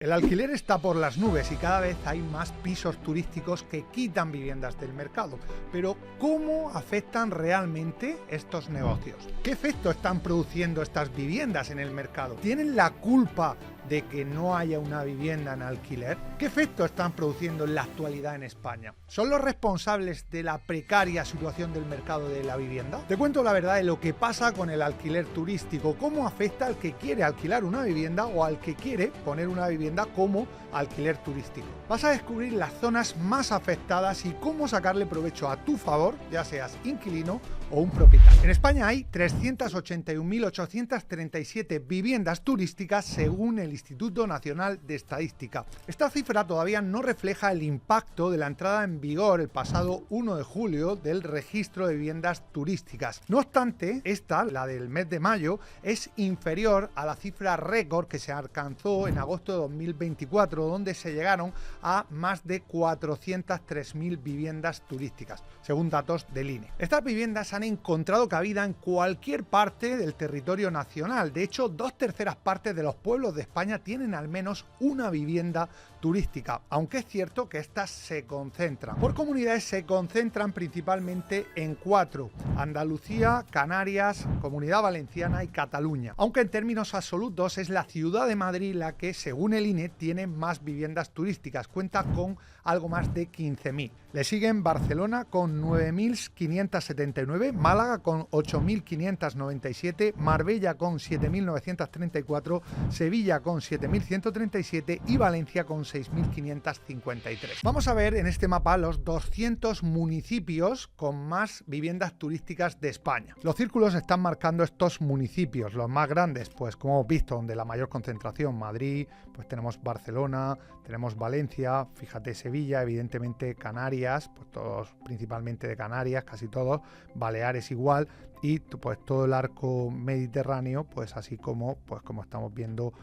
El alquiler está por las nubes y cada vez hay más pisos turísticos que quitan viviendas del mercado. Pero ¿cómo afectan realmente estos negocios? ¿Qué efecto están produciendo estas viviendas en el mercado? ¿Tienen la culpa de que no haya una vivienda en alquiler? ¿Qué efecto están produciendo en la actualidad en España? ¿Son los responsables de la precaria situación del mercado de la vivienda? Te cuento la verdad de lo que pasa con el alquiler turístico, cómo afecta al que quiere alquilar una vivienda o al que quiere poner una vivienda como alquiler turístico. Vas a descubrir las zonas más afectadas y cómo sacarle provecho a tu favor, ya seas inquilino o un propietario. En España hay 381.837 viviendas turísticas según el Instituto Nacional de Estadística. Esta cifra todavía no refleja el impacto de la entrada en vigor el pasado 1 de julio del registro de viviendas turísticas. No obstante, esta, la del mes de mayo, es inferior a la cifra récord que se alcanzó en agosto de 2024, donde se llegaron a más de 403.000 viviendas turísticas, según datos del INE. Estas viviendas han encontrado cabida en cualquier parte del territorio nacional. De hecho, 2/3 partes de los pueblos de España tienen al menos una vivienda turística, aunque es cierto que estas se concentran. Por comunidades se concentran principalmente en 4: Andalucía, Canarias, Comunidad Valenciana y Cataluña. Aunque en términos absolutos es la ciudad de Madrid la que, según el INE, tiene más viviendas turísticas, cuenta con algo más de 15.000. Le siguen Barcelona con 9.579, Málaga con 8.597, Marbella con 7.934, Sevilla con 7.137 y Valencia con 6.553. Vamos a ver en este mapa los 200 municipios con más viviendas turísticas de España. Los círculos están marcando estos municipios, los más grandes, pues como hemos visto, donde la mayor concentración, Madrid, pues tenemos Barcelona, tenemos Valencia, fíjate Sevilla, evidentemente Canarias, pues todos principalmente de Canarias, casi todos, Baleares igual, y pues todo el arco mediterráneo, pues así como estamos viendo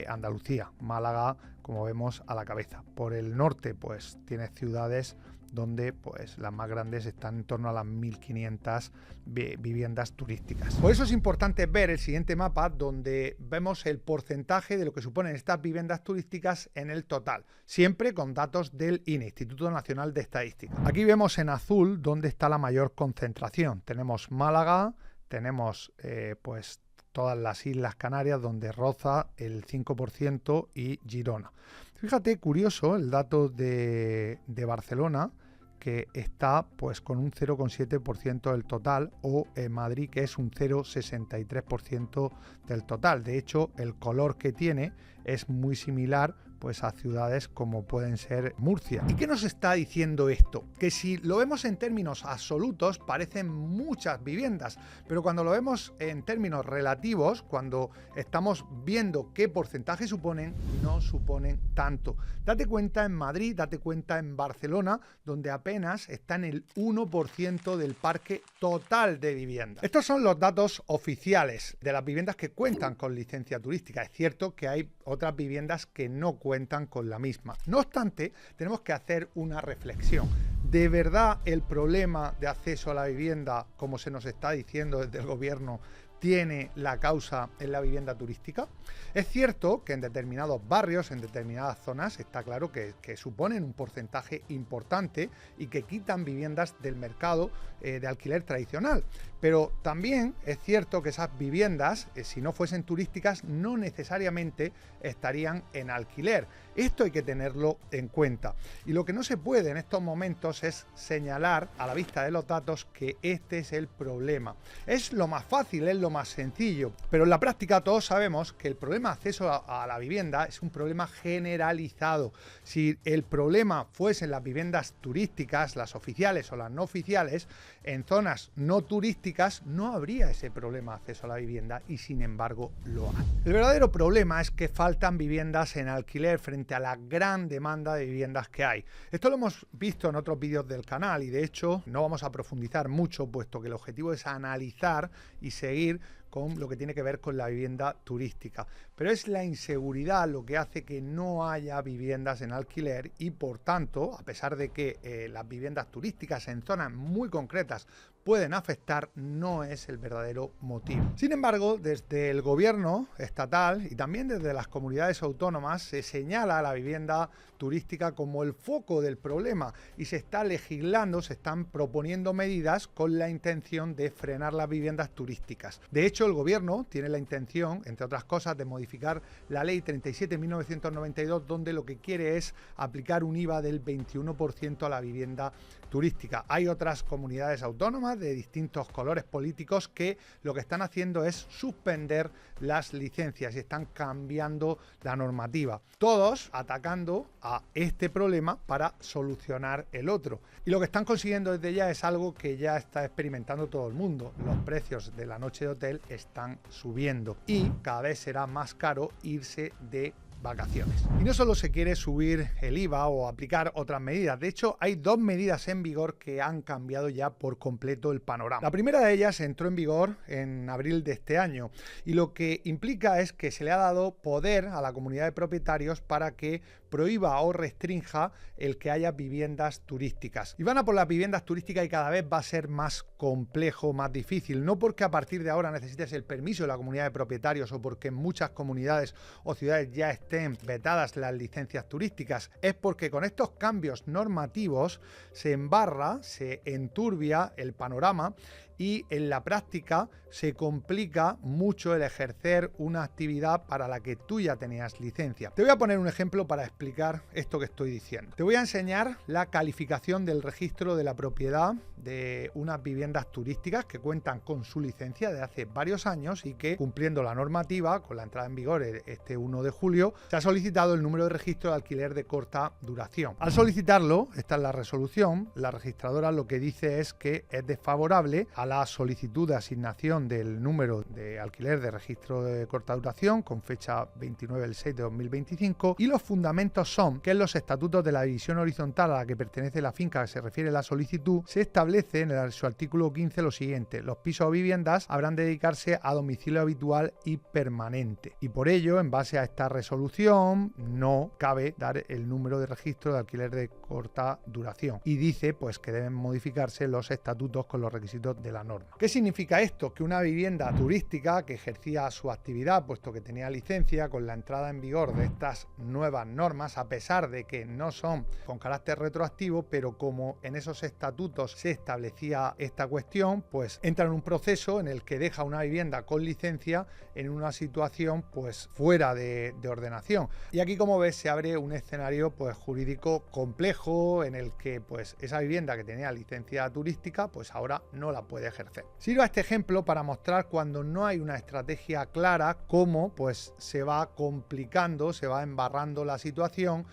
Andalucía, Málaga, como vemos a la cabeza. Por el norte pues tienes ciudades donde pues las más grandes están en torno a las 1.500 viviendas turísticas. Por eso es importante ver el siguiente mapa, donde vemos el porcentaje de lo que suponen estas viviendas turísticas en el total, siempre con datos del INE, Instituto Nacional de Estadística. Aquí vemos en azul dónde está la mayor concentración. Tenemos Málaga, tenemos pues todas las Islas Canarias, donde roza el 5%, y Girona. Fíjate, curioso el dato de Barcelona, que está pues con un 0,7% del total, o en Madrid, que es un 0,63% del total. De hecho, el color que tiene es muy similar pues a ciudades como pueden ser Murcia. ¿Y qué nos está diciendo esto? Que si lo vemos en términos absolutos parecen muchas viviendas, pero cuando lo vemos en términos relativos, cuando estamos viendo qué porcentaje suponen, no suponen tanto. Date cuenta en Madrid, date cuenta en Barcelona, donde apenas está en el 1% del parque total de viviendas. Estos son los datos oficiales de las viviendas que cuentan con licencia turística. Es cierto que hay otras viviendas que no cuentan con la misma. No obstante, tenemos que hacer una reflexión. ¿De verdad el problema de acceso a la vivienda, como se nos está diciendo desde el gobierno, tiene la causa en la vivienda turística? Es cierto que en determinados barrios, en determinadas zonas, está claro que suponen un porcentaje importante y que quitan viviendas del mercado de alquiler tradicional. Pero también es cierto que esas viviendas, si no fuesen turísticas, no necesariamente estarían en alquiler. Esto hay que tenerlo en cuenta. Y lo que no se puede en estos momentos es señalar a la vista de los datos que este es el problema. Es lo más fácil, es lo más sencillo, pero en la práctica todos sabemos que el problema de acceso a la vivienda es un problema generalizado. Si el problema fuesen las viviendas turísticas, las oficiales o las no oficiales, en zonas no turísticas no habría ese problema de acceso a la vivienda, y sin embargo lo hay. El verdadero problema es que faltan viviendas en alquiler frente a la gran demanda de viviendas que hay. Esto lo hemos visto en otros vídeos del canal y de hecho no vamos a profundizar mucho, puesto que el objetivo es analizar y seguir con lo que tiene que ver con la vivienda turística. Pero es la inseguridad lo que hace que no haya viviendas en alquiler y, por tanto, a pesar de que las viviendas turísticas en zonas muy concretas pueden afectar no es el verdadero motivo. Sin embargo, desde el gobierno estatal y también desde las comunidades autónomas se señala a la vivienda turística como el foco del problema y se está legislando, se están proponiendo medidas con la intención de frenar las viviendas turísticas. De hecho, el gobierno tiene la intención, entre otras cosas, de modificar la ley 37/1992, donde lo que quiere es aplicar un IVA del 21% a la vivienda turística. Hay otras comunidades autónomas de distintos colores políticos que lo que están haciendo es suspender las licencias y están cambiando la normativa. Todos atacando a este problema para solucionar el otro. Y lo que están consiguiendo desde ya es algo que ya está experimentando todo el mundo. Los precios de la noche de hotel están subiendo y cada vez será más caro irse de vacaciones. Y no solo se quiere subir el IVA o aplicar otras medidas, de hecho hay dos medidas en vigor que han cambiado ya por completo el panorama. La primera de ellas entró en vigor en abril de este año y lo que implica es que se le ha dado poder a la comunidad de propietarios para que prohíba o restrinja el que haya viviendas turísticas. Y van a por las viviendas turísticas y cada vez va a ser más complejo, más difícil, no porque a partir de ahora necesites el permiso de la comunidad de propietarios o porque en muchas comunidades o ciudades ya estén vetadas las licencias turísticas, es porque con estos cambios normativos se embarra, se enturbia el panorama y en la práctica se complica mucho el ejercer una actividad para la que tú ya tenías licencia. Te voy a poner un ejemplo para explicar esto que estoy diciendo. Te voy a enseñar la calificación del registro de la propiedad de unas viviendas turísticas que cuentan con su licencia de hace varios años y que, cumpliendo la normativa, con la entrada en vigor este 1 de julio, se ha solicitado el número de registro de alquiler de corta duración. Al solicitarlo, esta es la resolución, la registradora lo que dice es que es desfavorable a la solicitud de asignación del número de alquiler de registro de corta duración con fecha 29/6/2025 y los fundamentos son que en los estatutos de la división horizontal a la que pertenece la finca que se refiere a la solicitud se establece en su artículo 15 lo siguiente: los pisos o viviendas habrán de dedicarse a domicilio habitual y permanente y por ello, en base a esta resolución, no cabe dar el número de registro de alquiler de corta duración y dice pues que deben modificarse los estatutos con los requisitos de la norma. ¿Qué significa esto? Que una vivienda turística que ejercía su actividad, puesto que tenía licencia, con la entrada en vigor de estas nuevas normas, a pesar de que no son con carácter retroactivo, pero como en esos estatutos se establecía esta cuestión, pues entra en un proceso en el que deja una vivienda con licencia en una situación pues fuera de ordenación. Y aquí, como ves, se abre un escenario pues jurídico complejo en el que pues esa vivienda que tenía licencia turística pues ahora no la puede ejercer. Sirva este ejemplo para mostrar cuando no hay una estrategia clara cómo pues se va complicando, se va embarrando la situación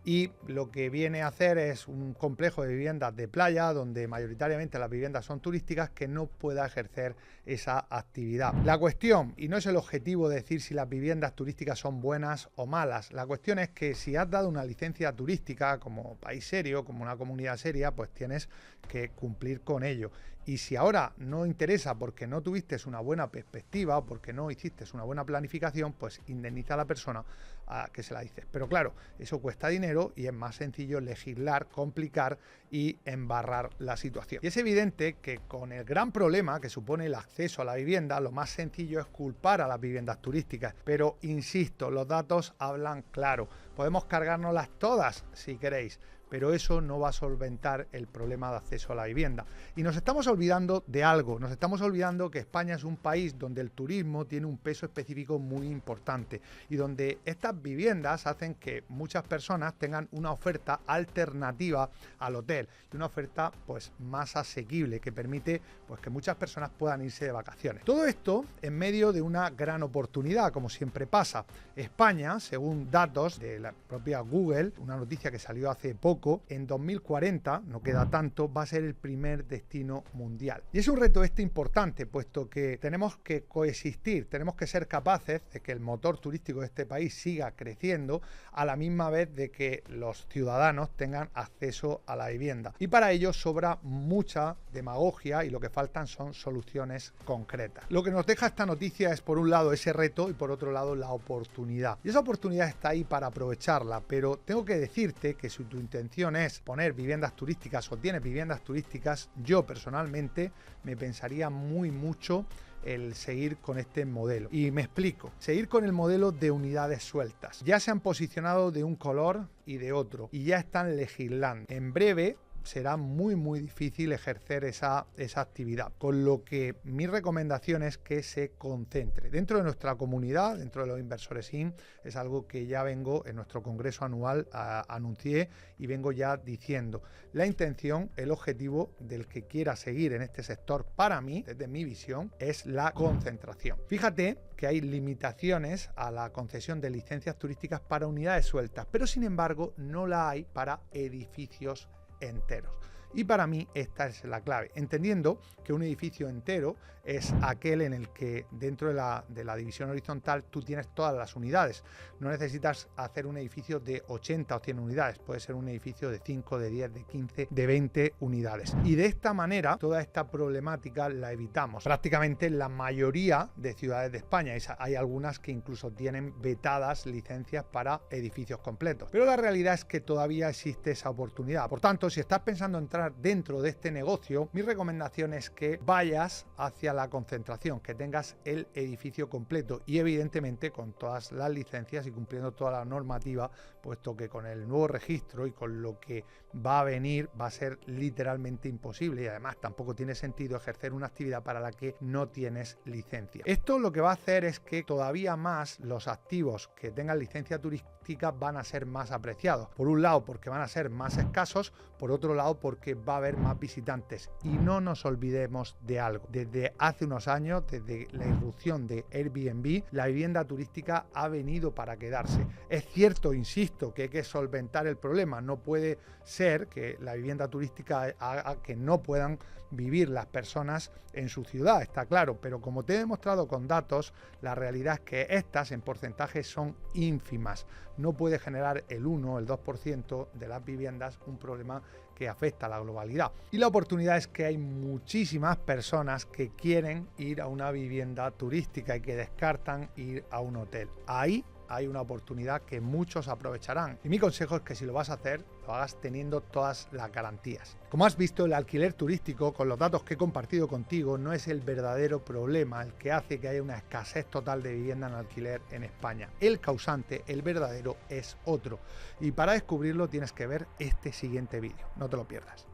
y lo que viene a hacer es un complejo de viviendas de playa donde mayoritariamente las viviendas son turísticas que no pueda ejercer esa actividad. La cuestión, y no es el objetivo de decir si las viviendas turísticas son buenas o malas, la cuestión es que si has dado una licencia turística como país serio, como una comunidad seria, pues tienes que cumplir con ello. Y si ahora no interesa porque no tuviste una buena perspectiva o porque no hiciste una buena planificación, pues indemniza a la persona a que se la dices. Pero claro, eso cuesta dinero y es más sencillo legislar, complicar y embarrar la situación. Y es evidente que con el gran problema que supone el acceso a la vivienda, lo más sencillo es culpar a las viviendas turísticas. Pero insisto, los datos hablan claro. Podemos cargárnoslas todas si queréis, pero eso no va a solventar el problema de acceso a la vivienda. Y nos estamos olvidando de algo, nos estamos olvidando que España es un país donde el turismo tiene un peso específico muy importante y donde estas viviendas hacen que muchas personas tengan una oferta alternativa al hotel y una oferta pues más asequible que permite pues que muchas personas puedan irse de vacaciones. Todo esto en medio de una gran oportunidad, como siempre pasa. España, según datos de la propia Google, una noticia que salió hace poco, en 2040, no queda tanto, va a ser el primer destino mundial. Y es un reto importante, puesto que tenemos que coexistir, tenemos que ser capaces de que el motor turístico de este país siga siga creciendo a la misma vez de que los ciudadanos tengan acceso a la vivienda. Y para ello sobra mucha demagogia y lo que faltan son soluciones concretas. Lo que nos deja esta noticia es, por un lado, ese reto y por otro lado, la oportunidad. Y esa oportunidad está ahí para aprovecharla, pero tengo que decirte que si tu intención es poner viviendas turísticas o tienes viviendas turísticas, yo personalmente me pensaría mucho el seguir con este modelo. Y me explico. Seguir con el modelo de unidades sueltas. Ya se han posicionado de un color y de otro y ya están legislando. En breve será muy difícil ejercer esa actividad, con lo que mi recomendación es que se concentre dentro de nuestra comunidad, dentro de los inversores IN. Es algo que ya vengo en nuestro congreso anual anuncié y vengo ya diciendo. La intención, el objetivo del que quiera seguir en este sector, para mí, desde mi visión, es la concentración. Fíjate que hay limitaciones a la concesión de licencias turísticas para unidades sueltas, pero sin embargo no la hay para edificios enteros. Y para mí esta es la clave, entendiendo que un edificio entero es aquel en el que dentro de la división horizontal tú tienes todas las unidades. No necesitas hacer un edificio de 80 o 100 unidades, puede ser un edificio de 5, de 10, de 15, de 20 unidades. Y de esta manera toda esta problemática la evitamos. Prácticamente la mayoría de ciudades de España, hay algunas que incluso tienen vetadas licencias para edificios completos. Pero la realidad es que todavía existe esa oportunidad. Por tanto, si estás pensando entrar dentro de este negocio, mi recomendación es que vayas hacia la concentración, que tengas el edificio completo y evidentemente con todas las licencias y cumpliendo toda la normativa, puesto que con el nuevo registro y con lo que va a venir va a ser literalmente imposible y además tampoco tiene sentido ejercer una actividad para la que no tienes licencia. Esto lo que va a hacer es que todavía más los activos que tengan licencia turística van a ser más apreciados. Por un lado porque van a ser más escasos, por otro lado porque va a haber más visitantes. Y no nos olvidemos de algo. Desde hace unos años, desde la irrupción de Airbnb, la vivienda turística ha venido para quedarse. Es cierto, insisto, que hay que solventar el problema. No puede ser que la vivienda turística haga que no puedan vivir las personas en su ciudad, está claro, pero como te he demostrado con datos, la realidad es que estas en porcentaje son ínfimas. No puede generar el 1 o el 2% de las viviendas un problema que afecta a la globalidad. Y la oportunidad es que hay muchísimas personas que quieren ir a una vivienda turística y que descartan ir a un hotel. Ahí hay una oportunidad que muchos aprovecharán. Y mi consejo es que si lo vas a hacer, lo hagas teniendo todas las garantías. Como has visto, el alquiler turístico, con los datos que he compartido contigo, no es el verdadero problema, el que hace que haya una escasez total de vivienda en alquiler en España. El causante, el verdadero, es otro. Y para descubrirlo tienes que ver este siguiente vídeo. No te lo pierdas.